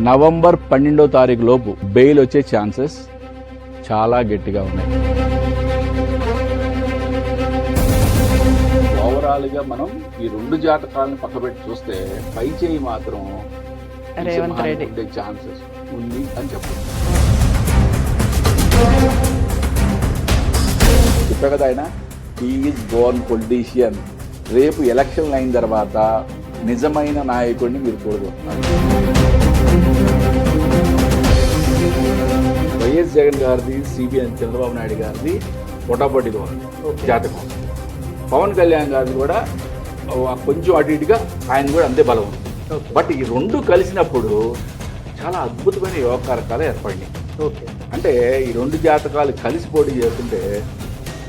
November 12వ తారీఖు లోపు bail వచ్చే ఛాన్సెస్ చాలా గట్టిగా ఉన్నాయి. ఓవరాల్గా మనం ఈ రెండు జాతకాలను పక్కబెట్టి చూస్తే పై చేయి మాత్రం రేవంత్ రెడ్డి ఉండే ఛాన్సెస్ ఉంది అని చెప్పచ్చు. చెప్పే కదా ఆయన ఈజ్ బోర్న్ పొలిటీషియన్. రేపు ఎలక్షన్ అయిన తర్వాత నిజమైన నాయకుడిని మీరు చూడబోతున్నారు. వైఎస్ జగన్ గారిది, సిబిఎన్ చంద్రబాబు నాయుడు గారిది పొటాపొటిగా జాతకం. పవన్ కళ్యాణ్ గారిది కూడా కొంచెం అటు ఇటుగా ఆయన కూడా అంతే బలం ఉంది. బట్ ఈ రెండు కలిసినప్పుడు చాలా అద్భుతమైన యోగకారకాలు ఏర్పడినాయి. అంటే ఈ రెండు జాతకాలు కలిసి పోటీ చేస్తుంటే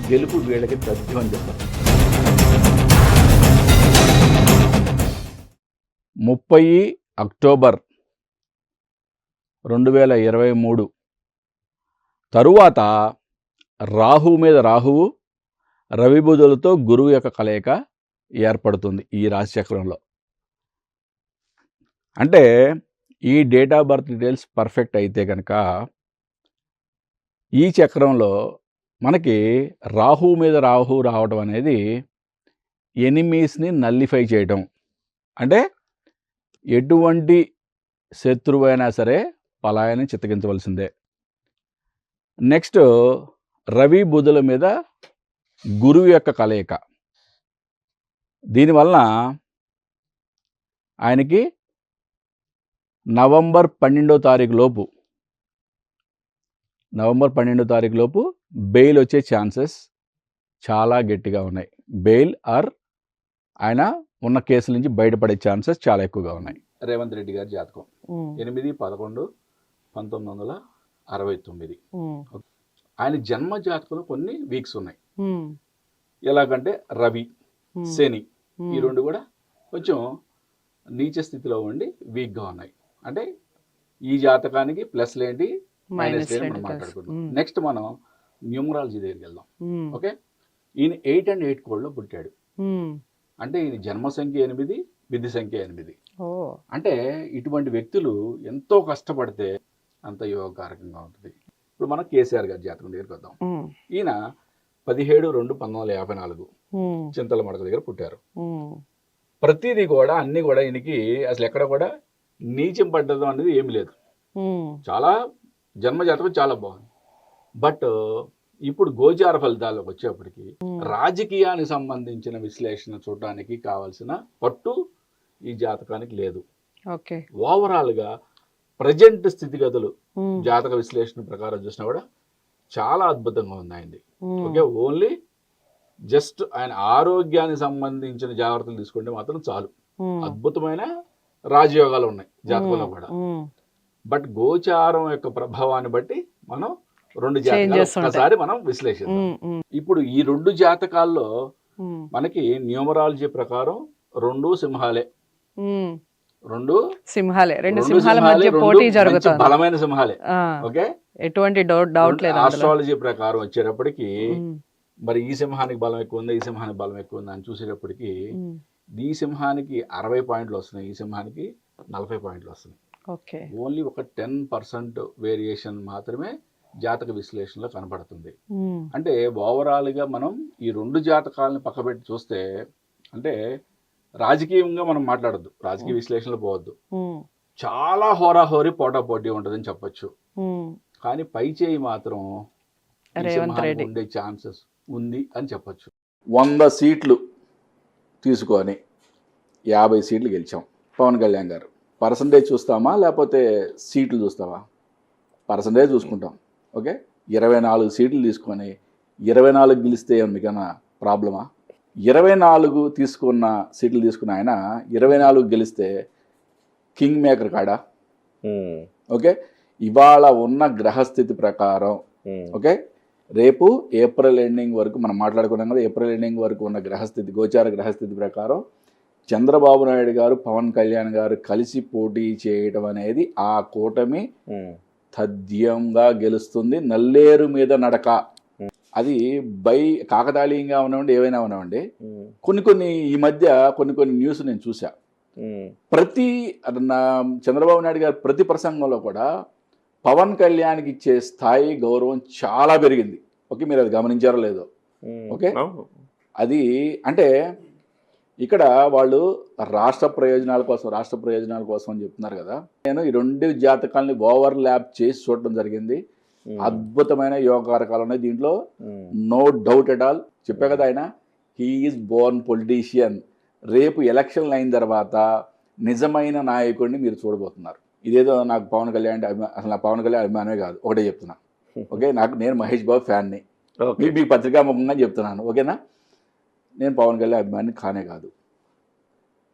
గెలుపు వీళ్ళకి తథ్యం అని చెప్పారు. 30 అక్టోబర్ 2023 తరువాత రాహువు మీద రాహువు, రవి బుధులతో గురువు యొక్క కలయిక ఏర్పడుతుంది ఈ రాశిచక్రంలో. అంటే ఈ date of birth details perfect అయితే కనుక ఈ చక్రంలో మనకి రాహువు మీద రాహువు రావడం అనేది ఎనిమీస్ని నల్లిఫై చేయడం. అంటే ఎటువంటి శత్రువైనా సరే పలాయని చిత్తగించవలసిందే. నెక్స్ట్ రవి బుధుల మీద గురువు యొక్క కలయిక. దీనివలన ఆయనకి నవంబర్ 12వ తారీఖు లోపు బెయిల్ వచ్చే ఛాన్సెస్ చాలా గట్టిగా ఉన్నాయి. బెయిల్ ఆర్ ఆయన ఉన్న కేసుల నుంచి బయటపడే ఛాన్సెస్ చాలా ఎక్కువగా ఉన్నాయి. రేవంత్ రెడ్డి గారి జాతకం 8/11/1969. ఆయన జన్మ జాతకంలో కొన్ని వీక్స్ ఉన్నాయి. ఎలాగంటే రవి, శని ఈ రెండు కూడా కొంచెం నీచ స్థితిలో ఉండి వీక్గా ఉన్నాయి. అంటే ఈ జాతకానికి ప్లస్లు ఏంటి, మైనస్ ఏంటి మనం మాట్లాడుకుందాం. నెక్స్ట్ మనం న్యూమరాలజీ దగ్గరికి వెళ్దాం. ఓకే, ఈయన 8 and 8 కోడ్లో పుట్టాడు. అంటే ఈయన జన్మ సంఖ్య 8, విధి సంఖ్య 8. అంటే ఇటువంటి వ్యక్తులు ఎంతో కష్టపడితే అంత యోగకారకంగా ఉంటుంది. ఇప్పుడు మనం కేసీఆర్ గారి జాతకం దగ్గరికి వద్దాం. ఈయన 17/2/1954 చింతల మడక దగ్గర పుట్టారు. ప్రతిదీ కూడా అన్ని కూడా ఈయనకి అసలు ఎక్కడ కూడా నీచం పడ్డడం అనేది ఏమి లేదు. చాలా జన్మ జాతకం చాలా బాగుంది. బట్ ఇప్పుడు గోచార ఫలితాలకు వచ్చేప్పటికి రాజకీయానికి సంబంధించిన విశ్లేషణ చూడడానికి కావాల్సిన పట్టు ఈ జాతకానికి లేదు. ఓవరాల్గా ప్రజెంట్ స్థితిగతులు జాతక విశ్లేషణ ప్రకారం చూసినా కూడా చాలా అద్భుతంగా ఉంది ఆయనది. ఓకే, ఓన్లీ జస్ట్ ఆయన ఆరోగ్యానికి సంబంధించిన జాగ్రత్తలు తీసుకుంటే మాత్రం చాలు. అద్భుతమైన రాజయోగాలు ఉన్నాయి జాతకంలో కూడా. బట్ గోచారం యొక్క ప్రభావాన్ని బట్టి మనం రెండు జాతకాలు ఒక్కసారి మనం విశ్లేషిద్దాం. ఇప్పుడు ఈ రెండు జాతకాల్లో మనకి న్యూమరాలజీ ప్రకారం రెండు సింహాలే. రెండు సింహాల మధ్య పోటీ జరుగుతుంది. బలమైన సింహాలే. ఓకే, ఎటువంటి డౌట్ లేదు. ఆస్ట్రాలజీ ప్రకారం వచ్చేటప్పటికి మరి ఈ సింహానికి బలం ఎక్కువ ఉందా, ఈ సింహానికి బలం ఎక్కువ ఉందా అని చూసేటప్పటికి ఈ సింహానికి 60 పాయింట్లు వస్తున్నాయి, ఈ సింహానికి 40 పాయింట్లు వస్తున్నాయి. ఓన్లీ ఒక 10% వేరియేషన్ మాత్రమే జాతక విశ్లేషణలో కనపడుతుంది. అంటే ఓవరాల్గా మనం ఈ రెండు జాతకాలను పక్కబెట్టి చూస్తే, అంటే రాజకీయంగా మనం మాట్లాడద్దు, రాజకీయ విశ్లేషణలో పోవద్దు, చాలా హోరాహోరీ పోటాపోటీ ఉంటుందని చెప్పొచ్చు. కానీ పై చేయి మాత్రం ఉండే ఛాన్సెస్ ఉంది అని చెప్పొచ్చు. 100 సీట్లు తీసుకొని 50 సీట్లు గెలిచాం. పవన్ కళ్యాణ్ గారు పర్సంటేజ్ చూస్తామా లేకపోతే సీట్లు చూస్తావా? పర్సంటేజ్ చూసుకుంటాం. ఓకే, 24 సీట్లు తీసుకొని 24 గెలిస్తే మీకన్నా ప్రాబ్లమా? 24 తీసుకున్న సీట్లు తీసుకున్న ఆయన 24 గెలిస్తే కింగ్ మేకర్ కాడా? ఓకే, ఇవాళ ఉన్న గ్రహస్థితి ప్రకారం ఓకే, రేపు ఏప్రిల్ ఎండింగ్ వరకు మనం మాట్లాడుకున్నాం కదా, ఏప్రిల్ ఎండింగ్ వరకు ఉన్న గ్రహస్థితి, గోచార గ్రహస్థితి ప్రకారం చంద్రబాబు నాయుడు గారు, పవన్ కళ్యాణ్ గారు కలిసి పోటీ చేయడం అనేది ఆ కూటమి తథ్యంగా గెలుస్తుంది. నల్లేరు మీద నడక. అది కాకతాళీయంగా ఉన్నామండి, ఏవైనా ఉన్నామండి. కొన్ని ఈ మధ్య కొన్ని న్యూస్ నేను చూసా. ప్రతి చంద్రబాబు నాయుడు గారి ప్రతి ప్రసంగంలో కూడా పవన్ కళ్యాణ్కి ఇచ్చే స్థాయి గౌరవం చాలా పెరిగింది. ఓకే, మీరు అది గమనించారో లేదో? ఓకే, అది అంటే ఇక్కడ వాళ్ళు రాష్ట్ర ప్రయోజనాల కోసం అని చెప్తున్నారు కదా. నేను ఈ రెండు జాతకాలని ఓవర్ ల్యాప్ చేసి చూడడం జరిగింది. అద్భుతమైన యోగకారకాలు ఉన్నాయి దీంట్లో, నో డౌట్ ఎట్ ఆల్. చెప్పా కదా ఆయన, హీఈస్ బోర్న్ పొలిటీషియన్. రేపు ఎలక్షన్లు అయిన తర్వాత నిజమైన నాయకుడిని మీరు చూడబోతున్నారు. ఇదేదో నాకు పవన్ కళ్యాణ్ అసలు నా పవన్ కళ్యాణ్ అభిమానమే కాదు, ఒకటే చెప్తున్నా. ఓకే, నేను మహేష్ బాబు ఫ్యాన్ని, మీకు పత్రికాముఖంగా చెప్తున్నాను. ఓకేనా, నేను పవన్ కళ్యాణ్ అభిమాని కానే కాదు.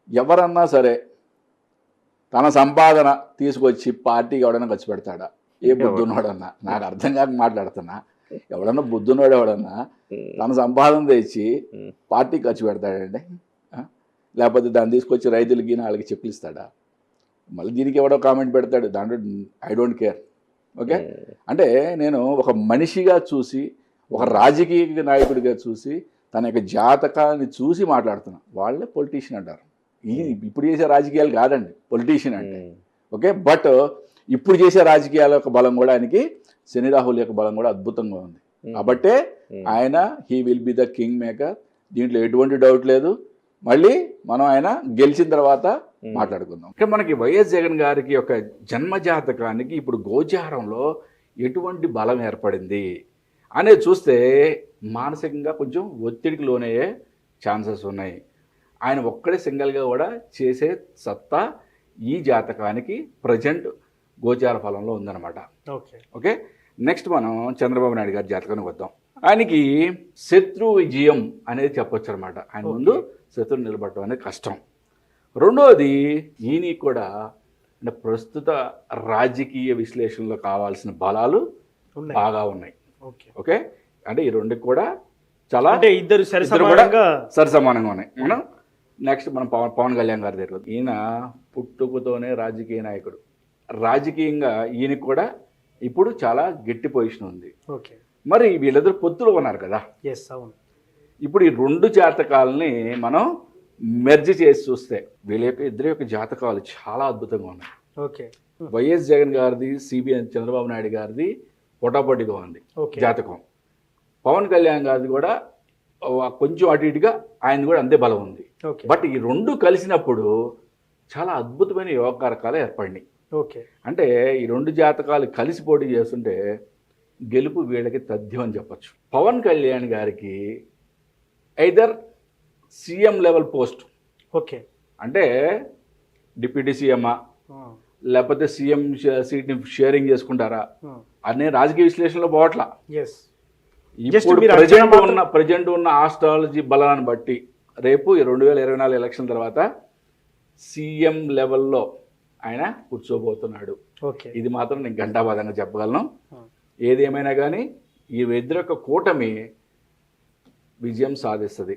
ఎవరన్నా సరే తన సంపాదన తీసుకొచ్చి పార్టీకి ఎవడన్నా ఖర్చు పెడతాడా? ఏ బుద్ధున్నోడన్నా, నాకు అర్థం కాక మాట్లాడుతున్నా, ఎవడన్నా బుద్ధున్నోడు ఎవడన్నా తన సంపాదన తెచ్చి పార్టీకి ఖర్చు పెడతాడండి? లేకపోతే దాన్ని తీసుకొచ్చి రైతులకి వాళ్ళకి చెప్పులు ఇస్తాడా? మళ్ళీ దీనికి ఎవడో కామెంట్ పెడతాడు, దాంట్లో ఐ డోంట్ కేర్. ఓకే, అంటే నేను ఒక మనిషిగా చూసి, ఒక రాజకీయ నాయకుడిగా చూసి, తన యొక్క జాతకాన్ని చూసి మాట్లాడుతున్నా. వాళ్ళే పొలిటీషియన్ అంటారు. ఇప్పుడు చేసే రాజకీయాలు కాదండి పొలిటీషియన్ అంటే. ఓకే, బట్ ఇప్పుడు చేసే రాజకీయాల యొక్క బలం కూడా ఆయనకి, శని రాహుల్ యొక్క బలం కూడా అద్భుతంగా ఉంది. కాబట్టే ఆయన he will be the king maker, దీంట్లో ఎటువంటి డౌట్ లేదు. మళ్ళీ మనం ఆయన గెలిచిన తర్వాత మాట్లాడుకుందాం. ఇక్కడ మనకి వైఎస్ జగన్ గారికి యొక్క జన్మజాతకానికి ఇప్పుడు గోచారంలో ఎటువంటి బలం ఏర్పడింది అనేది చూస్తే మానసికంగా కొంచెం ఒత్తిడికి లోనయ్యే ఛాన్సెస్ ఉన్నాయి. ఆయన ఒక్కడే సింగిల్గా కూడా చేసే సత్తా ఈ జాతకానికి ప్రజెంట్ గోచార ఫలంలో ఉందన్నమాట. ఓకే, నెక్స్ట్ మనం చంద్రబాబు నాయుడు గారి జాతకానికి వద్దాం. ఆయనకి శత్రు విజయం అనేది చెప్పొచ్చు అనమాట. ఆయన ముందు శత్రువు నిలబడటం అనేది కష్టం. రెండోది, ఈయనకి కూడా అంటే ప్రస్తుత రాజకీయ విశ్లేషణలో కావాల్సిన బలాలు బాగా ఉన్నాయి. ఓకే, అంటే ఈ రెండుకి కూడా చాలా ఇద్దరు సరిసమానంగా ఉన్నాయి. మనం నెక్స్ట్ మనం పవన్ కళ్యాణ్ గారి దగ్గర, ఈయన పుట్టుకతోనే రాజకీయ నాయకుడు. రాజకీయంగా ఈయనకి కూడా ఇప్పుడు చాలా గట్టి పొజిషన్ ఉంది. మరి వీళ్ళిద్దరు పొత్తులు ఉన్నారు కదా. ఇప్పుడు ఈ రెండు జాతకాలని మనం మెర్జ్ చేసి చూస్తే వీళ్ళ యొక్క ఇద్దరి యొక్క జాతకాలు చాలా అద్భుతంగా ఉన్నాయి. వైఎస్ జగన్ గారిది, సిబిఎన్ చంద్రబాబు నాయుడు గారిది పొటాపొటిగా ఉంది జాతకం. పవన్ కళ్యాణ్ గారిది కూడా కొంచెం అటు ఇటుగా ఆయన కూడా అంతే బలం ఉంది. బట్ ఈ రెండు కలిసినప్పుడు చాలా అద్భుతమైన యోగకారకాలు ఏర్పడినాయి. అంటే ఈ రెండు జాతకాలు కలిసి పోటీ చేస్తుంటే గెలుపు వీళ్ళకి తథ్యం అని చెప్పచ్చు. పవన్ కళ్యాణ్ గారికి ఐదర్ సీఎం లెవెల్ పోస్ట్, అంటే డిప్యూటీ సీఎమా లేకపోతే సీఎం సీట్ని షేరింగ్ చేసుకుంటారా అనే రాజకీయ విశ్లేషణలో పోవట్లా. ఇప్పుడు ప్రజెంట్ ఉన్న ఆస్ట్రాలజీ బలాన్ని బట్టి రేపు 2024 ఎలక్షన్ తర్వాత సీఎం లెవెల్లో ఆయన కూర్చోబోతున్నాడు. ఇది మాత్రం నేను ఘంటాబద్ధంగా చెప్పగలను. ఏది ఏమైనా కానీ ఈ ఇద్దరు యొక్క కూటమి విజయం సాధిస్తుంది.